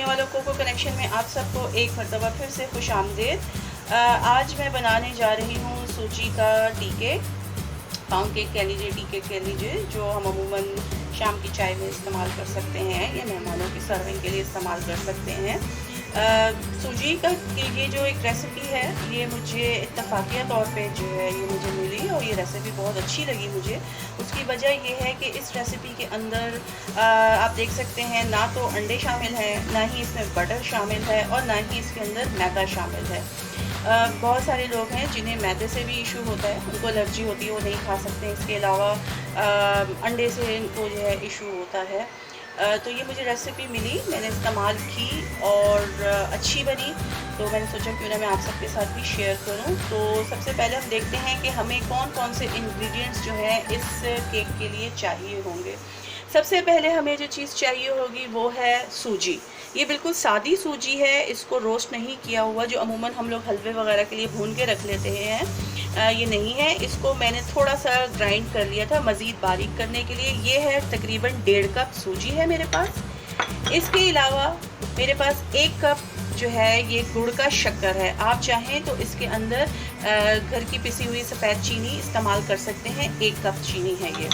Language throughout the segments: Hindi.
दुनिया वालों कोको कनेक्शन में आप सबको एक मरतबा फिर से खुश आमदेद। आज मैं बनाने जा रही हूँ सूजी का टी केक, पाउंड केक कह लीजिए, टी केक कह लीजिए, जो हम अमूमन शाम की चाय में इस्तेमाल कर सकते हैं या मेहमानों की सर्विंग के लिए इस्तेमाल कर सकते हैं। सूजी का की ये जो एक रेसिपी है, ये मुझे इत्तफाकिया तौर पे जो है ये मुझे मिली और ये रेसिपी बहुत अच्छी लगी मुझे। उसकी वजह ये है कि इस रेसिपी के अंदर आप देख सकते हैं ना तो अंडे शामिल हैं, ना ही इसमें बटर शामिल है और ना ही इसके अंदर मैदा शामिल है। बहुत सारे लोग हैं जिन्हें मैदे से भी इशू होता है, उनको एलर्जी होती है, वो नहीं खा सकते। इसके अलावा अंडे से इनको जो है इशू होता है। तो ये मुझे रेसिपी मिली, मैंने इस्तेमाल की और अच्छी बनी, तो मैंने सोचा क्यों ना मैं आप सबके साथ भी शेयर करूं। तो सबसे पहले हम देखते हैं कि हमें कौन कौन से इंग्रेडिएंट्स जो है इस केक के लिए चाहिए होंगे। सबसे पहले हमें जो चीज़ चाहिए होगी वो है सूजी। ये बिल्कुल सादी सूजी है, इसको रोस्ट नहीं किया हुआ, जो अमूमन हम लोग हलवे वगैरह के लिए भून के रख लेते हैं। ये नहीं है, इसको मैंने थोड़ा सा ग्राइंड कर लिया था मज़ीद बारीक करने के लिए। ये है तकरीबन 1.5 कप सूजी है मेरे पास। इसके अलावा मेरे पास 1 कप जो है ये गुड़ का शक्कर है। आप चाहें तो इसके अंदर घर की पिसी हुई सफ़ेद चीनी इस्तेमाल कर सकते हैं, 1 कप चीनी है ये।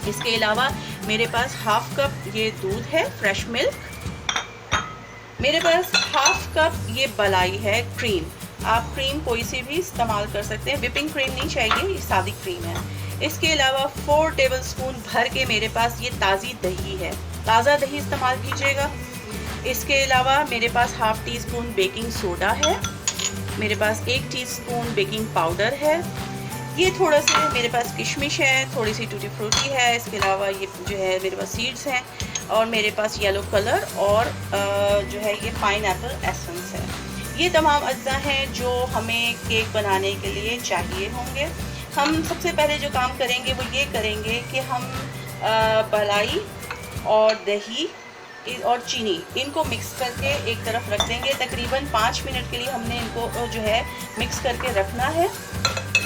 इसके अलावा मेरे पास 1/2 कप ये दूध है, फ्रेश मिल्क। मेरे पास 1/2 कप ये मलाई है, क्रीम। आप क्रीम कोई सी भी इस्तेमाल कर सकते हैं, विपिंग क्रीम नहीं चाहिए, ये सादी क्रीम है। इसके अलावा 4 टेबलस्पून भर के मेरे पास ये ताज़ी दही है, ताज़ा दही इस्तेमाल कीजिएगा। इसके अलावा मेरे पास 1/2 टीस्पून बेकिंग सोडा है। मेरे पास 1 टीस्पून बेकिंग पाउडर है। ये थोड़ा सा मेरे पास किशमिश है, थोड़ी सी टूटी फ्रूटी है। इसके अलावा ये जो है मेरे पास सीड्स हैं और मेरे पास येलो कलर और जो है ये पाइनएप्पल एसेंस है। ये तमाम अज्जा हैं जो हमें केक बनाने के लिए चाहिए होंगे। हम सबसे पहले जो काम करेंगे वो ये करेंगे कि हम मलाई और दही और चीनी इनको मिक्स करके एक तरफ रख देंगे। तकरीबन 5 मिनट के लिए हमने इनको जो है मिक्स करके रखना है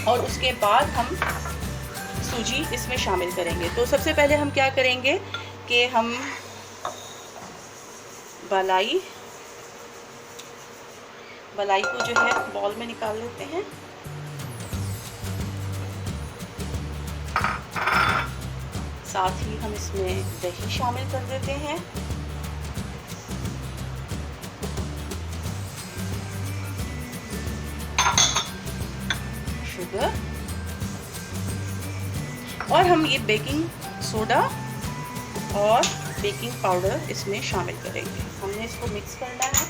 और उसके बाद हम सूजी इसमें शामिल करेंगे। तो सबसे पहले हम क्या करेंगे कि हम मलाई को जो है बॉल में निकाल लेते हैं। साथ ही हम इसमें दही शामिल कर देते हैं। शुगर और हम ये बेकिंग सोडा और बेकिंग पाउडर इसमें शामिल करेंगे। हमने इसको मिक्स करना है।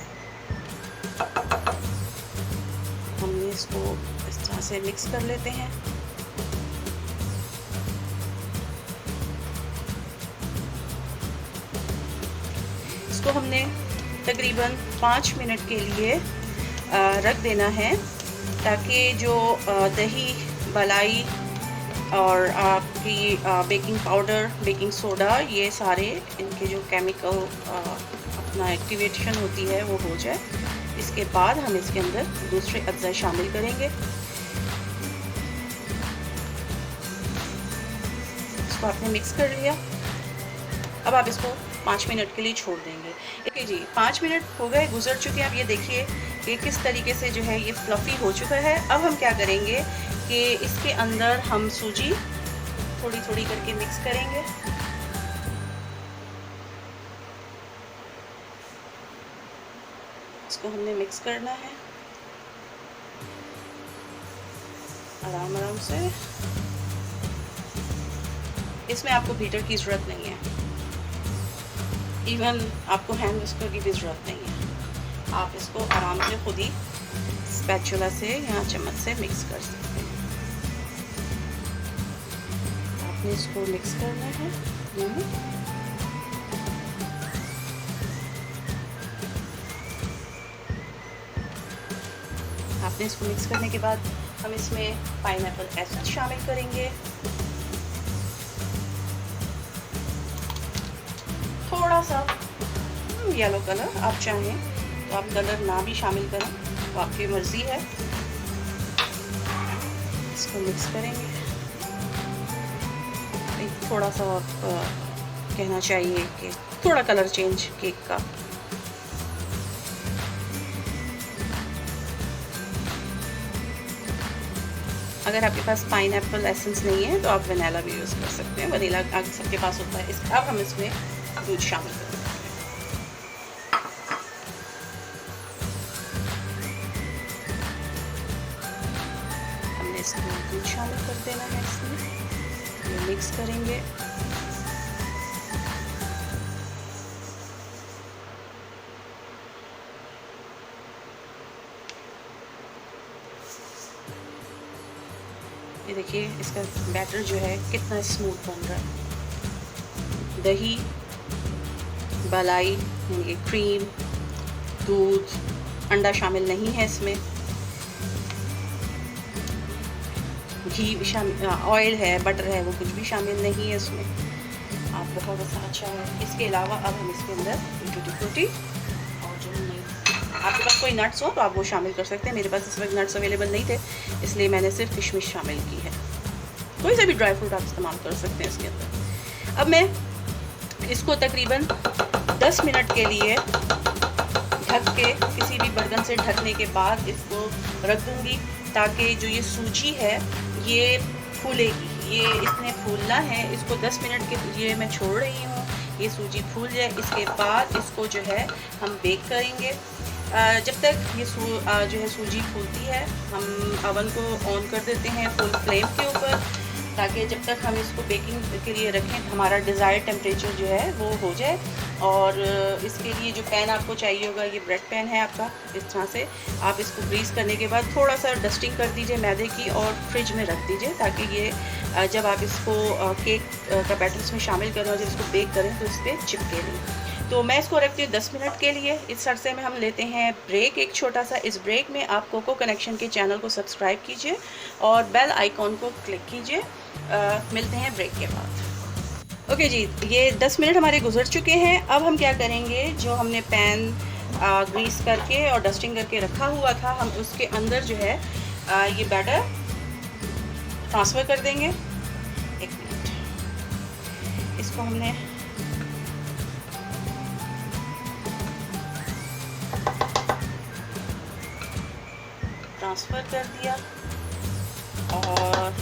हमने इसको इस तरह से मिक्स कर लेते हैं। इसको हमने तकरीबन 5 मिनट के लिए रख देना है, ताकि जो दही, मलाई और आपकी बेकिंग पाउडर, बेकिंग सोडा, ये सारे इनके जो केमिकल अपना एक्टिवेशन होती है वो हो जाए। इसके बाद हम इसके अंदर दूसरे अज्जा शामिल करेंगे। इसको आपने मिक्स कर लिया। अब आप इसको 5 मिनट के लिए छोड़ देंगे। ओके जी, 5 मिनट हो गए, गुजर चुके हैं। अब ये देखिए कि किस तरीके से जो है ये फ्लफ़ी हो चुका है। अब हम क्या करेंगे कि इसके अंदर हम सूजी थोड़ी थोड़ी करके मिक्स करेंगे। इसको हमने मिक्स करना है आराम आराम से। इसमें आपको बीटर की ज़रूरत नहीं है, इवन आपको हैंड विस्कर की भी ज़रूरत नहीं है। आप इसको आराम से खुद ही स्पैचुला से या चम्मच से मिक्स कर सकते हैं। आपने इसको मिक्स करना है। आपने इसको मिक्स करने के बाद हम इसमें पाइनएप्पल एसेंस शामिल करेंगे। थोड़ा सा येलो कलर, आप चाहें तो आप कलर ना भी शामिल करें, तो आपकी मर्ज़ी है। इसको मिक्स करेंगे। थोड़ा सा कहना चाहिए कि थोड़ा कलर चेंज केक का अगर आपके पास पाइनएप्पल एसेंस नहीं है तो आप वनीला भी यूज़ कर सकते हैं। वनीला अगर सबके पास होता है। अब हम इसमें दूध शामिल करेंगे। हमने इसमें दूध शामिल कर देना है। इसमें ये मिक्स करेंगे। ये देखिए इसका बैटर जो है कितना स्मूथ बन रहा है। दही, मलाई यानी कि क्रीम, दूध, अंडा शामिल नहीं है इसमें। घी भी शामिल, ऑयल है, बटर है, वो कुछ भी शामिल नहीं है इसमें। आप बहुत अच्छा है। इसके अलावा अब हम इसके अंदर टूटी फ्रूटी और जो नहीं, आपके पास कोई नट्स हो तो आप वो शामिल कर सकते हैं। मेरे पास इस वक्त नट्स अवेलेबल नहीं थे, इसलिए मैंने सिर्फ किशमिश शामिल की है। कोई सा भी ड्राई फ्रूट आप इस्तेमाल कर सकते हैं इसके अंदर। अब मैं इसको तकरीबन 10 मिनट के लिए ढक के, किसी भी बर्तन से ढकने के बाद इसको रख दूँगी, ताकि जो ये सूजी है ये फूलेगी। ये इसने फूलना है। इसको 10 मिनट के लिए मैं छोड़ रही हूँ, ये सूजी फूल जाए। इसके बाद इसको जो है हम बेक करेंगे। जब तक ये जो है सूजी फूलती है, हम अवन को ऑन कर देते हैं फुल फ्लेम के ऊपर, ताकि जब तक हम इसको बेकिंग के लिए रखें हमारा डिज़ायर्ड टेम्परेचर जो है वो हो जाए। और इसके लिए जो पैन आपको चाहिए होगा, ये ब्रेड पैन है आपका। इस तरह से आप इसको ग्रीस करने के बाद थोड़ा सा डस्टिंग कर दीजिए मैदे की और फ्रिज में रख दीजिए, ताकि ये जब आप इसको केक का बैटर इसमें शामिल करें और जब इसको बेक करें तो इस पर चिपके नहीं। तो मैं इसको रखती हूँ 10 मिनट के लिए। इस अरसे में हम लेते हैं ब्रेक एक छोटा सा। इस ब्रेक में आप कोको कनेक्शन के चैनल को सब्सक्राइब कीजिए और बेल आइकॉन को क्लिक कीजिए। मिलते हैं ब्रेक के बाद। ओके जी, ये 10 मिनट हमारे गुजर चुके हैं। अब हम क्या करेंगे, जो हमने पैन ग्रीस करके और डस्टिंग करके रखा हुआ था, हम उसके अंदर जो है ये बैटर ट्रांसफ़र कर देंगे। एक मिनट, इसको हमने ट्रांसफ़र कर दिया और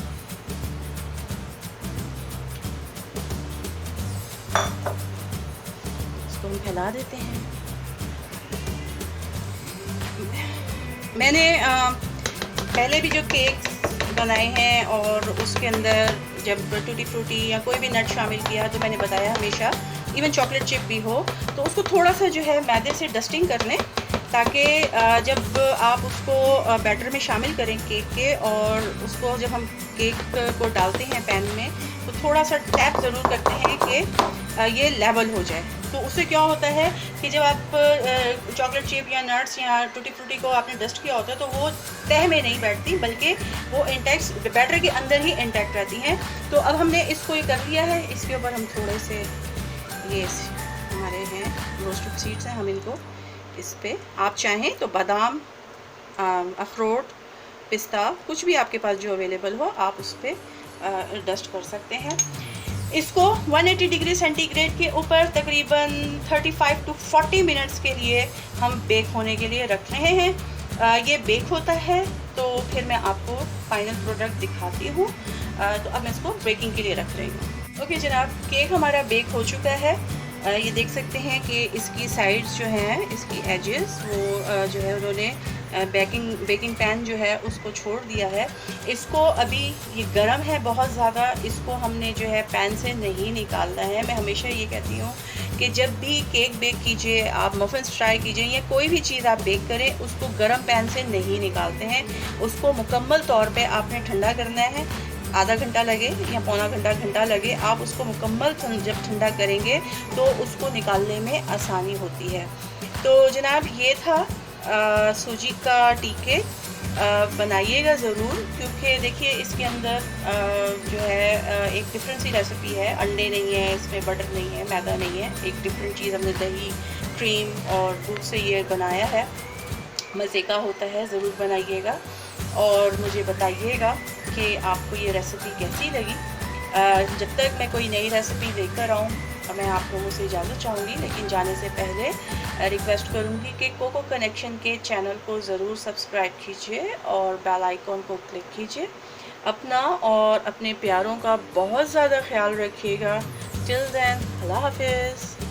इसको हम फैला देते हैं। मैंने पहले भी जो केक बनाए हैं और उसके अंदर जब टूटी फ्रूटी या कोई भी नट शामिल किया तो मैंने बताया हमेशा, इवन चॉकलेट चिप भी हो तो उसको थोड़ा सा जो है मैदे से डस्टिंग कर लें, ताकि जब आप उसको बैटर में शामिल करें केक के, और उसको जब हम केक को डालते हैं पैन में तो थोड़ा सा टैप ज़रूर करते हैं कि ये लेवल हो जाए। तो उससे क्या होता है कि जब आप चॉकलेट चिप या नट्स या टूटी फ्रूटी को आपने डस्ट किया होता है तो वो तह में नहीं बैठती, बल्कि वो इंटैक्ट बैटर के अंदर ही इंटैक्ट रहती हैं। तो अब हमने इसको ये कर लिया है। इसके ऊपर हम थोड़े से ये हमारे हैं रोस्टेड सीड्स हैं, हम इनको इस पे, आप चाहें तो बादाम, अखरोट, पिस्ता, कुछ भी आपके पास जो अवेलेबल हो आप उस पर डस्ट कर सकते हैं। इसको 180 डिग्री सेंटीग्रेड के ऊपर तकरीबन 35 टू 40 मिनट्स के लिए हम बेक होने के लिए रख रहे हैं। ये बेक होता है तो फिर मैं आपको फाइनल प्रोडक्ट दिखाती हूँ। तो अब मैं इसको बेकिंग के लिए रख रही हूँ। ओके जनाब, केक हमारा बेक हो चुका है। ये देख सकते हैं कि इसकी साइड्स जो हैं, इसकी एजेस वो जो है उन्होंने बेकिंग पैन जो है उसको छोड़ दिया है। इसको अभी ये गर्म है बहुत ज़्यादा, इसको हमने जो है पैन से नहीं निकालना है। मैं हमेशा ये कहती हूँ कि जब भी केक बेक कीजिए, आप मफ़िन्स ट्राई कीजिए या कोई भी चीज़ आप बेक करें, उसको गर्म पैन से नहीं निकालते हैं। उसको मुकम्मल तौर पे आपने ठंडा करना है। आधा घंटा लगे या पौना घंटा लगे, आप उसको मुकम्मल जब ठंडा करेंगे तो उसको निकालने में आसानी होती है। तो जनाब ये था सूजी का टीके। बनाइएगा ज़रूर, क्योंकि देखिए इसके अंदर जो है एक डिफरेंट सी रेसिपी है। अंडे नहीं है इसमें, बटर नहीं है, मैदा नहीं है, एक डिफरेंट चीज़ हमने दही, क्रीम और दूध से ये बनाया है। मज़े का होता है, ज़रूर बनाइएगा और मुझे बताइएगा कि आपको ये रेसिपी कैसी लगी। जब तक मैं कोई नई रेसिपी लेकर आऊँ मैं आप लोगों से इजाज़त चाहूँगी, लेकिन जाने से पहले रिक्वेस्ट करूँगी कि कोको कनेक्शन के चैनल को ज़रूर सब्सक्राइब कीजिए और बेल आइकॉन को क्लिक कीजिए, अपना और अपने प्यारों का बहुत ज़्यादा ख्याल रखिएगा। टिल देन, अल्लाह हाफिज़।